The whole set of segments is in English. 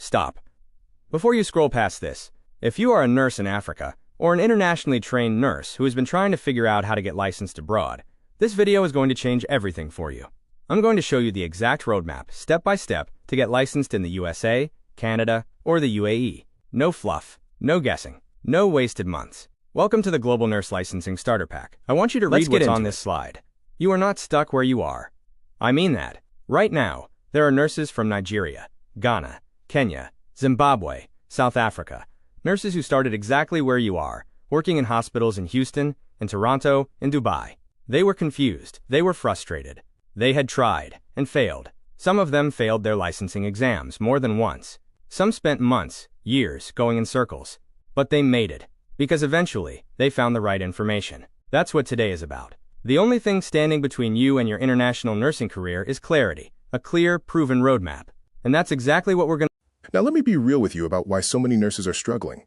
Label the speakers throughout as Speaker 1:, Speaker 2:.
Speaker 1: Stop. Before you scroll past this, if you are a nurse in Africa, or an internationally trained nurse who has been trying to figure out how to get licensed abroad, this video is going to change everything for you. I'm going to show you the exact roadmap, step by step, to get licensed in the USA, Canada, or the UAE. No fluff, no guessing, no wasted months. Welcome to the Global Nurse Licensing Starter Pack. I want you to read what's on this slide. You are not stuck where you are. I mean that. Right now, there are nurses from Nigeria, Ghana, Kenya, Zimbabwe, South Africa, nurses who started exactly where you are, working in hospitals in Houston, in Toronto, in Dubai. They were confused, they were frustrated. They had tried, and failed. Some of them failed their licensing exams more than once. Some spent months, years, going in circles. But they made it, because eventually, they found the right information. That's what today is about. The only thing standing between you and your international nursing career is clarity, a clear, proven roadmap. And that's exactly what we're going to.
Speaker 2: Now let me be real with you about why so many nurses are struggling.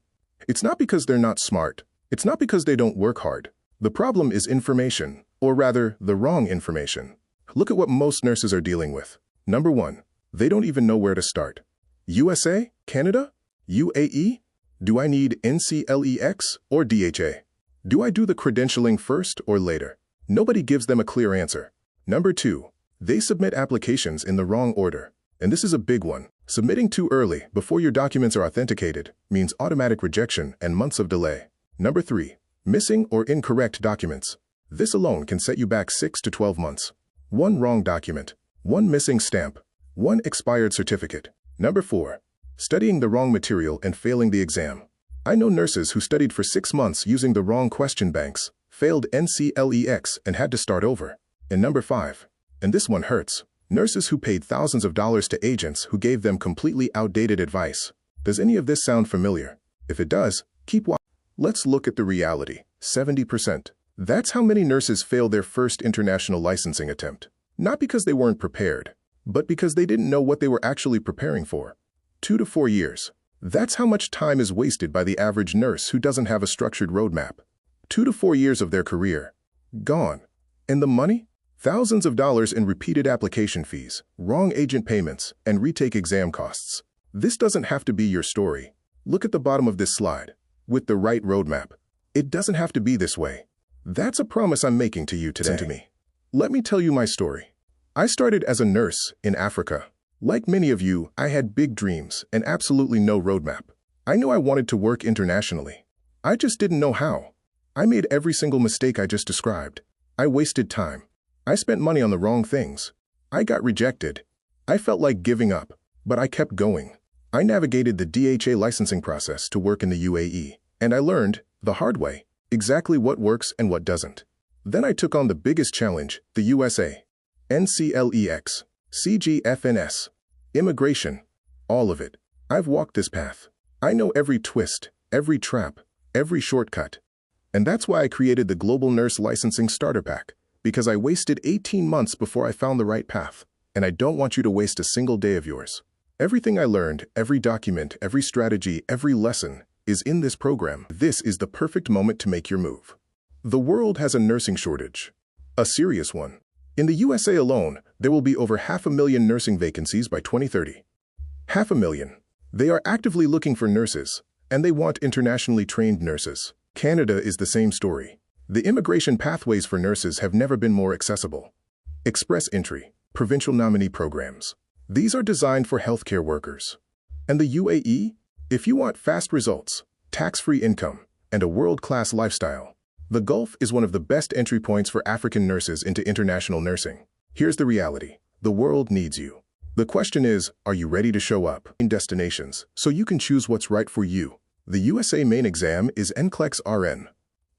Speaker 2: It's not because they're not smart. It's not because they don't work hard. The problem is information, or rather, the wrong information. Look at what most nurses are dealing with. Number 1, they don't even know where to start. USA? Canada? UAE? Do I need NCLEX or DHA? Do I do the credentialing first or later? Nobody gives them a clear answer. Number 2, they submit applications in the wrong order. And this is a big one. Submitting too early, before your documents are authenticated, means automatic rejection and months of delay. Number 3, missing or incorrect documents. This alone can set you back 6 to 12 months. 1 wrong document, 1 missing stamp, 1 expired certificate. Number 4, studying the wrong material and failing the exam. I know nurses who studied for 6 months using the wrong question banks, failed NCLEX and had to start over. And number 5, and this one hurts, nurses who paid thousands of dollars to agents who gave them completely outdated advice. Does any of this sound familiar? If it does, keep watching. Let's look at the reality. 70%. That's how many nurses fail their first international licensing attempt. Not because they weren't prepared, but because they didn't know what they were actually preparing for. 2 to 4 years. That's how much time is wasted by the average nurse who doesn't have a structured roadmap. 2 to 4 years of their career. Gone. And the money? Thousands of dollars in repeated application fees, wrong agent payments, and retake exam costs. This doesn't have to be your story. Look at the bottom of this slide. With the right roadmap. It doesn't have to be this way. That's a promise I'm making to you today. Listen to me. Let me tell you my story. I started as a nurse in Africa. Like many of you, I had big dreams and absolutely no roadmap. I knew I wanted to work internationally. I just didn't know how. I made every single mistake I just described. I wasted time. I spent money on the wrong things. I got rejected. I felt like giving up, but I kept going. I navigated the DHA licensing process to work in the UAE, and I learned, the hard way, exactly what works and what doesn't. Then I took on the biggest challenge, the USA. NCLEX, CGFNS, immigration, all of it. I've walked this path. I know every twist, every trap, every shortcut. And that's why I created the Global Nurse Licensing Starter Pack. Because I wasted 18 months before I found the right path, and I don't want you to waste a single day of yours. Everything I learned, every document, every strategy, every lesson, is in this program. This is the perfect moment to make your move. The world has a nursing shortage. A serious one. In the USA alone, there will be over 500,000 nursing vacancies by 2030. 500,000. They are actively looking for nurses, and they want internationally trained nurses. Canada is the same story. The immigration pathways for nurses have never been more accessible. Express entry, provincial nominee programs. These are designed for healthcare workers. And the UAE? If you want fast results, tax-free income, and a world-class lifestyle, the Gulf is one of the best entry points for African nurses into international nursing. Here's the reality. The world needs you. The question is, are you ready to show up in destinations so you can choose what's right for you? The USA main exam is NCLEX-RN.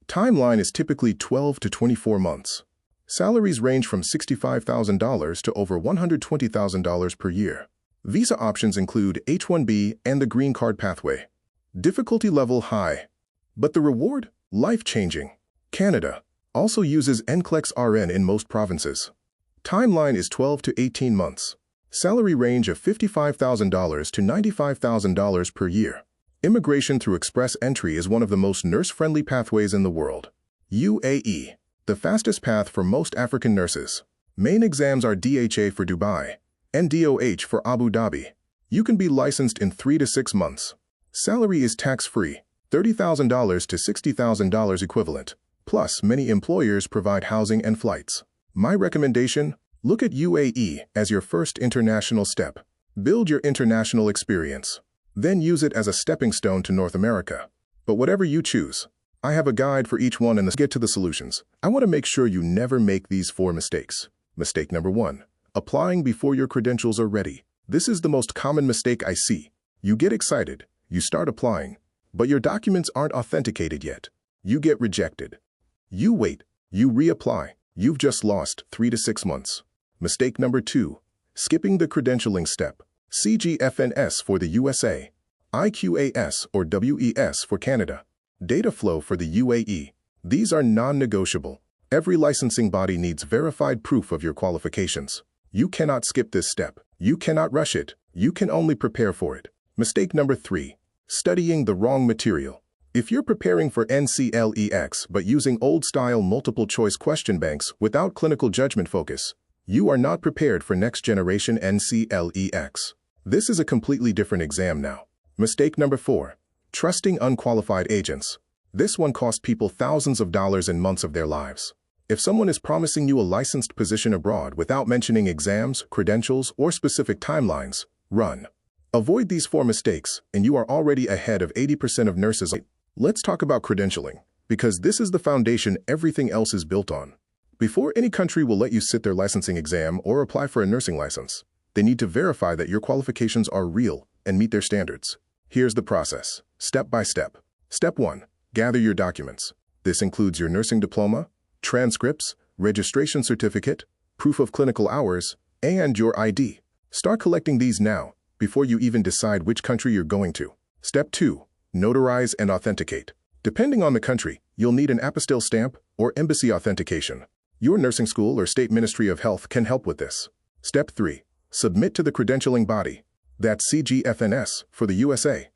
Speaker 2: Timeline is typically 12 to 24 months. Salaries range from $65,000 to over $120,000 per year. Visa options include H-1B and the green card pathway. Difficulty level high. But the reward? Life-changing. Canada also uses NCLEX-RN in most provinces. Timeline is 12 to 18 months. Salary range of $55,000 to $95,000 per year. Immigration through express entry is one of the most nurse-friendly pathways in the world. UAE, the fastest path for most African nurses. Main exams are DHA for Dubai and DOH for Abu Dhabi. You can be licensed in 3 to 6 months. Salary is tax-free, $30,000 to $60,000 equivalent. Plus, many employers provide housing and flights. My recommendation? Look at UAE as your first international step. Build your international experience. Then use it as a stepping stone to North America. But whatever you choose, I have a guide for each one and let's get to the solutions. I want to make sure you never make these 4 mistakes. Mistake number 1. Applying before your credentials are ready. This is the most common mistake I see. You get excited, you start applying, but your documents aren't authenticated yet. You get rejected. You wait, you reapply. You've just lost 3 to 6 months. Mistake number 2. Skipping the credentialing step. CGFNS for the USA, IQAS or WES for Canada, DataFlow for the UAE. These are non-negotiable. Every licensing body needs verified proof of your qualifications. You cannot skip this step. You cannot rush it. You can only prepare for it. Mistake number 3. Studying the wrong material. If you're preparing for NCLEX but using old-style multiple-choice question banks without clinical judgment focus, you are not prepared for next-generation NCLEX. This is a completely different exam now. Mistake number 4. Trusting unqualified agents. This one cost people thousands of dollars and months of their lives. If someone is promising you a licensed position abroad without mentioning exams, credentials, or specific timelines, run. Avoid these 4 mistakes, and you are already ahead of 80% of nurses. Let's talk about credentialing, because this is the foundation everything else is built on. Before any country will let you sit their licensing exam or apply for a nursing license, they need to verify that your qualifications are real and meet their standards. Here's the process, step by step. Step 1. Gather your documents. This includes your nursing diploma, transcripts, registration certificate, proof of clinical hours, and your ID. Start collecting these now, before you even decide which country you're going to. Step 2. Notarize and authenticate. Depending on the country, you'll need an apostille stamp or embassy authentication. Your nursing school or state ministry of health can help with this. Step 3. Submit to the credentialing body. That's CGFNS for the USA,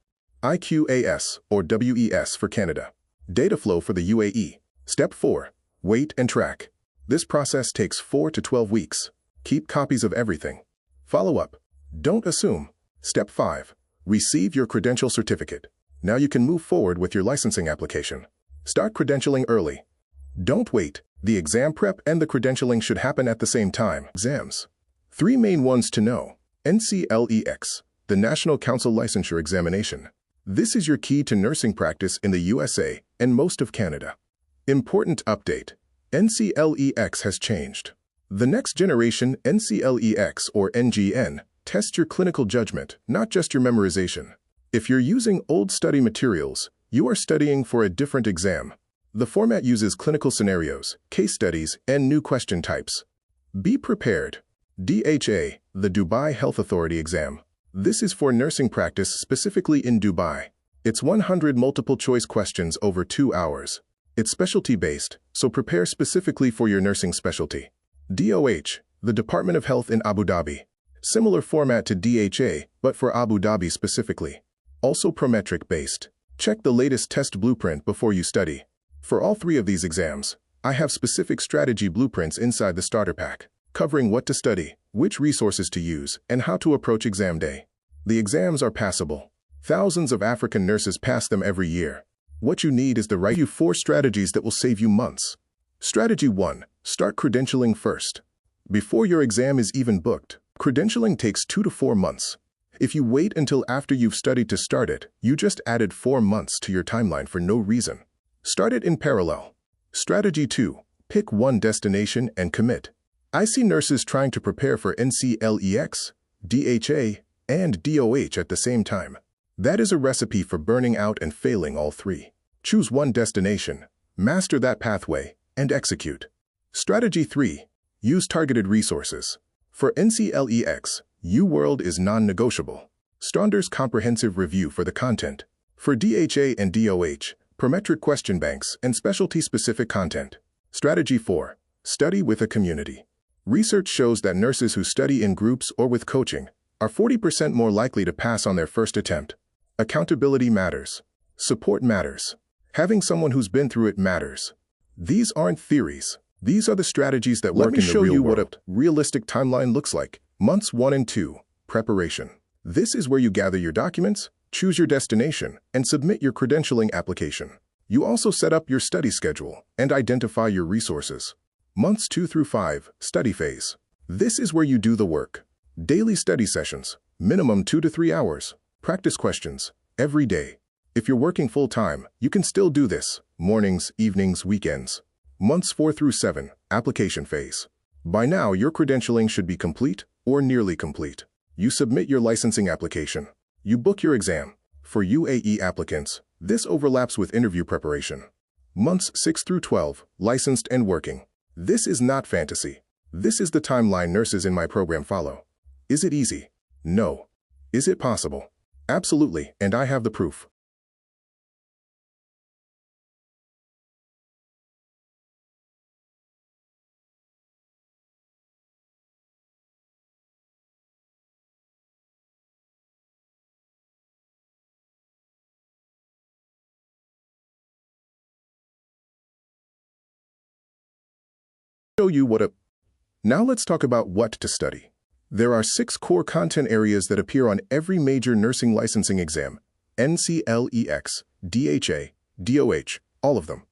Speaker 2: IQAS or WES for Canada, DataFlow for the UAE. Step 4. Wait and track. This process takes 4 to 12 weeks. Keep copies of everything. Follow up. Don't assume. Step 5. Receive your credential certificate. Now you can move forward with your licensing application. Start credentialing early. Don't wait. The exam prep and the credentialing should happen at the same time. Exams. 3 main ones to know. NCLEX, the National Council Licensure Examination. This is your key to nursing practice in the USA and most of Canada. Important update. NCLEX has changed. The next generation NCLEX or NGN tests your clinical judgment, not just your memorization. If you're using old study materials, you are studying for a different exam. The format uses clinical scenarios, case studies, and new question types. Be prepared. DHA, the Dubai Health Authority exam. This is for nursing practice specifically in Dubai. It's 100 multiple-choice questions over 2 hours. It's specialty-based, so prepare specifically for your nursing specialty. DOH, the Department of Health in Abu Dhabi. Similar format to DHA, but for Abu Dhabi specifically. Also prometric-based. Check the latest test blueprint before you study. For all 3 of these exams, I have specific strategy blueprints inside the starter pack, covering what to study, which resources to use, and how to approach exam day. The exams are passable. Thousands of African nurses pass them every year. What you need is the right 4 strategies that will save you months. Strategy 1. Start credentialing first. Before your exam is even booked, credentialing takes 2 to 4 months. If you wait until after you've studied to start it, you just added 4 months to your timeline for no reason. Start it in parallel. Strategy 2. Pick one destination and commit. I see nurses trying to prepare for NCLEX, DHA, and DOH at the same time. That is a recipe for burning out and failing all 3. Choose one destination, master that pathway, and execute. Strategy 3. Use targeted resources. For NCLEX, UWorld is non-negotiable. Standard's comprehensive review for the content. For DHA and DOH, prometric question banks and specialty-specific content. Strategy 4. Study with a community. Research shows that nurses who study in groups or with coaching are 40% more likely to pass on their first attempt. Accountability matters. Support matters. Having someone who's been through it matters. These aren't theories. These are the strategies that work in the real world. Let me show you what a realistic timeline looks like. Months 1 and 2. Preparation. This is where you gather your documents, choose your destination, and submit your credentialing application. You also set up your study schedule and identify your resources. Months 2 through 5, study phase. This is where you do the work. Daily study sessions, minimum 2 to 3 hours. Practice questions, every day. If you're working full-time, you can still do this, mornings, evenings, weekends. Months 4 through 7, application phase. By now, your credentialing should be complete or nearly complete. You submit your licensing application. You book your exam. For UAE applicants, this overlaps with interview preparation. Months 6 through 12, licensed and working. This is not fantasy. This is the timeline nurses in my program follow. Is it easy? No. Is it possible? Absolutely, and I have the proof. Now let's talk about what to study. There are 6 core content areas that appear on every major nursing licensing exam: NCLEX, DHA, DOH, all of them.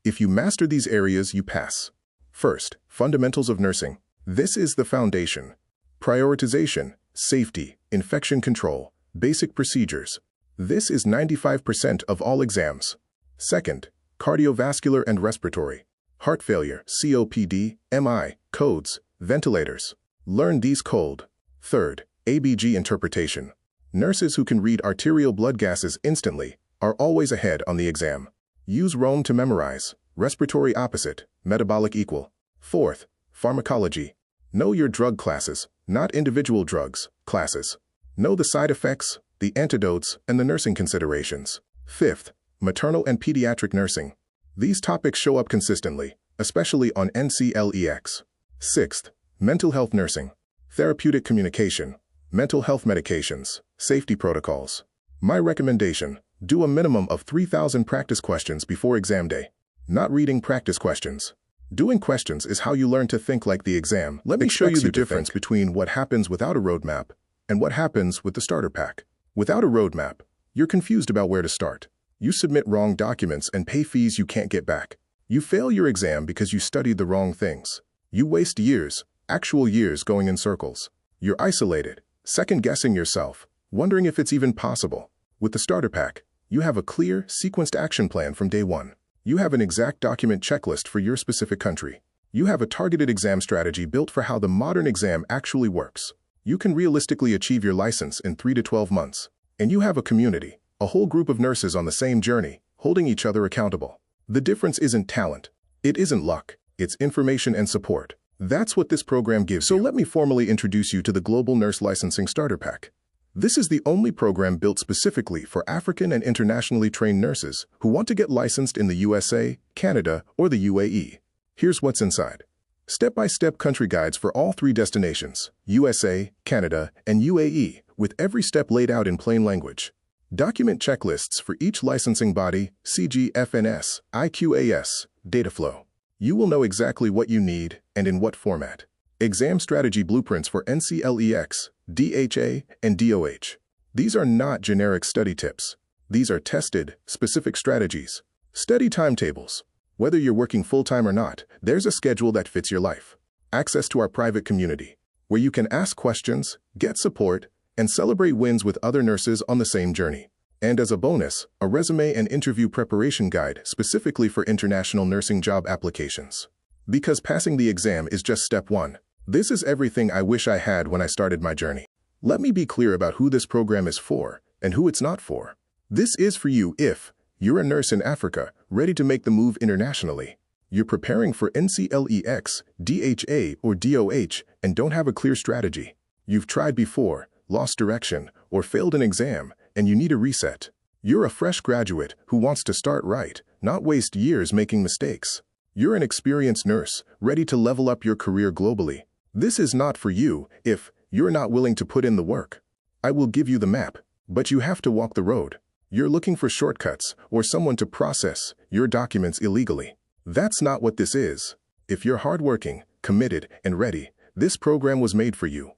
Speaker 2: If you master these areas, you pass. First, fundamentals of nursing. This is the foundation. Prioritization, safety, infection control, basic procedures. This is 95% of all exams. Second, cardiovascular and respiratory. Heart failure, COPD, MI, codes, ventilators. Learn these cold. Third, ABG interpretation. Nurses who can read arterial blood gases instantly are always ahead on the exam. Use Rome to memorize. Respiratory opposite, metabolic equal. Fourth, pharmacology. Know your drug classes, not individual drugs, classes. Know the side effects, the antidotes, and the nursing considerations. Fifth, maternal and pediatric nursing. These topics show up consistently, especially on NCLEX. Sixth, mental health nursing, therapeutic communication, mental health medications, safety protocols. My recommendation, do a minimum of 3,000 practice questions before exam day. Not reading practice questions. Doing questions is how you learn to think like the exam. Let me show you the difference between what happens without a roadmap and what happens with the starter pack. Without a roadmap, you're confused about where to start. You submit wrong documents and pay fees you can't get back. You fail your exam because you studied the wrong things. You waste years, actual years going in circles. You're isolated, second-guessing yourself, wondering if it's even possible. With the starter pack, you have a clear, sequenced action plan from day one. You have an exact document checklist for your specific country. You have a targeted exam strategy built for how the modern exam actually works. You can realistically achieve your license in 3 to 12 months. And you have a community. A whole group of nurses on the same journey, holding each other accountable. The difference isn't talent. It isn't luck. It's information and support. That's what this program gives you. So let me formally introduce you to the Global Nurse Licensing Starter Pack. This is the only program built specifically for African and internationally trained nurses who want to get licensed in the USA, Canada, or the UAE. Here's what's inside. Step-by-step country guides for all 3 destinations, USA, Canada, and UAE, with every step laid out in plain language. Document checklists for each licensing body, CGFNS, IQAS, DataFlow. You will know exactly what you need and in what format. Exam strategy blueprints for NCLEX, DHA, and DOH. These are not generic study tips. These are tested, specific strategies. Study timetables. Whether you're working full-time or not, there's a schedule that fits your life. Access to our private community, where you can ask questions, get support, and celebrate wins with other nurses on the same journey. And as a bonus, a resume and interview preparation guide specifically for international nursing job applications. Because passing the exam is just step 1. This is everything I wish I had when I started my journey. Let me be clear about who this program is for and who it's not for. This is for you if you're a nurse in Africa ready to make the move internationally. You're preparing for NCLEX, DHA, or DOH and don't have a clear strategy. You've tried before, lost direction, or failed an exam, and you need a reset. You're a fresh graduate who wants to start right, not waste years making mistakes. You're an experienced nurse, ready to level up your career globally. This is not for you if you're not willing to put in the work. I will give you the map, but you have to walk the road. You're looking for shortcuts or someone to process your documents illegally. That's not what this is. If you're hardworking, committed, and ready, this program was made for you.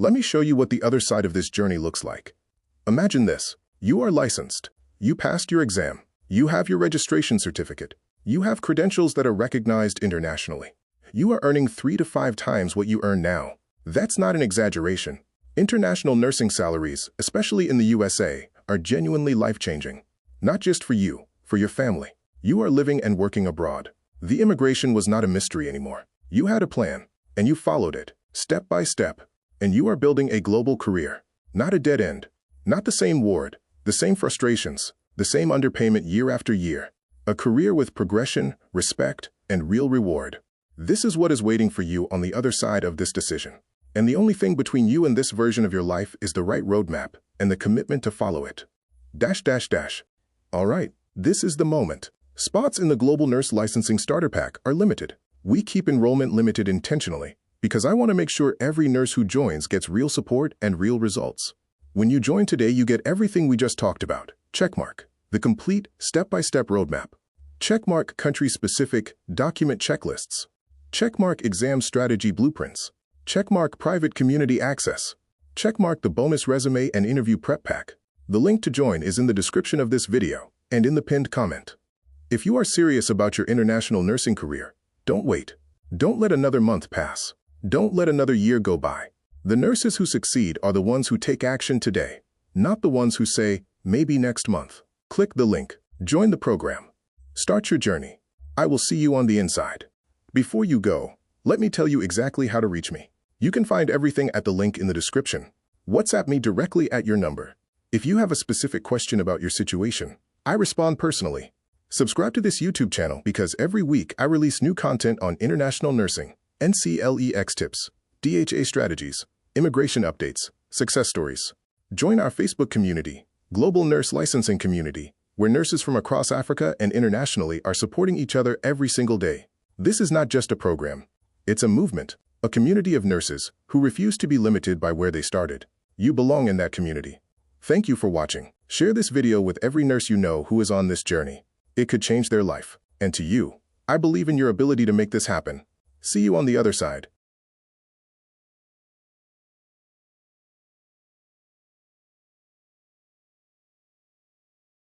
Speaker 2: Let me show you what the other side of this journey looks like. Imagine this. You are licensed. You passed your exam. You have your registration certificate. You have credentials that are recognized internationally. You are earning 3 to 5 times what you earn now. That's not an exaggeration. International nursing salaries, especially in the USA, are genuinely life-changing. Not just for you, for your family. You are living and working abroad. The immigration was not a mystery anymore. You had a plan, and you followed it, step by step. And you are building a global career. Not a dead end. Not the same ward, the same frustrations, the same underpayment year after year. A career with progression, respect, and real reward. This is what is waiting for you on the other side of this decision. And the only thing between you and this version of your life is the right roadmap and the commitment to follow it. All right, this is the moment. Spots in the Global Nurse Licensing Starter Pack are limited. We keep enrollment limited intentionally because I want to make sure every nurse who joins gets real support and real results. When you join today, you get everything we just talked about. Checkmark the complete step-by-step roadmap. Checkmark country-specific document checklists. Checkmark exam strategy blueprints. Checkmark private community access. Checkmark the bonus resume and interview prep pack. The link to join is in the description of this video and in the pinned comment. If you are serious about your international nursing career, don't wait. Don't let another month pass. Don't let another year go by. The nurses who succeed are the ones who take action today, not the ones who say, maybe next month. Click the link. Join the program. Start your journey. I will see you on the inside. Before you go, let me tell you exactly how to reach me. You can find everything at the link in the description. WhatsApp me directly at your number. If you have a specific question about your situation, I respond personally. Subscribe to this YouTube channel because every week I release new content on international nursing, NCLEX tips, DHA strategies, immigration updates, success stories. Join our Facebook community, Global Nurse Licensing Community, where nurses from across Africa and internationally are supporting each other every single day. This is not just a program. It's a movement, a community of nurses who refuse to be limited by where they started. You belong in that community. Thank you for watching. Share this video with every nurse you know who is on this journey. It could change their life. And to you, I believe in your ability to make this happen. See you on the other side.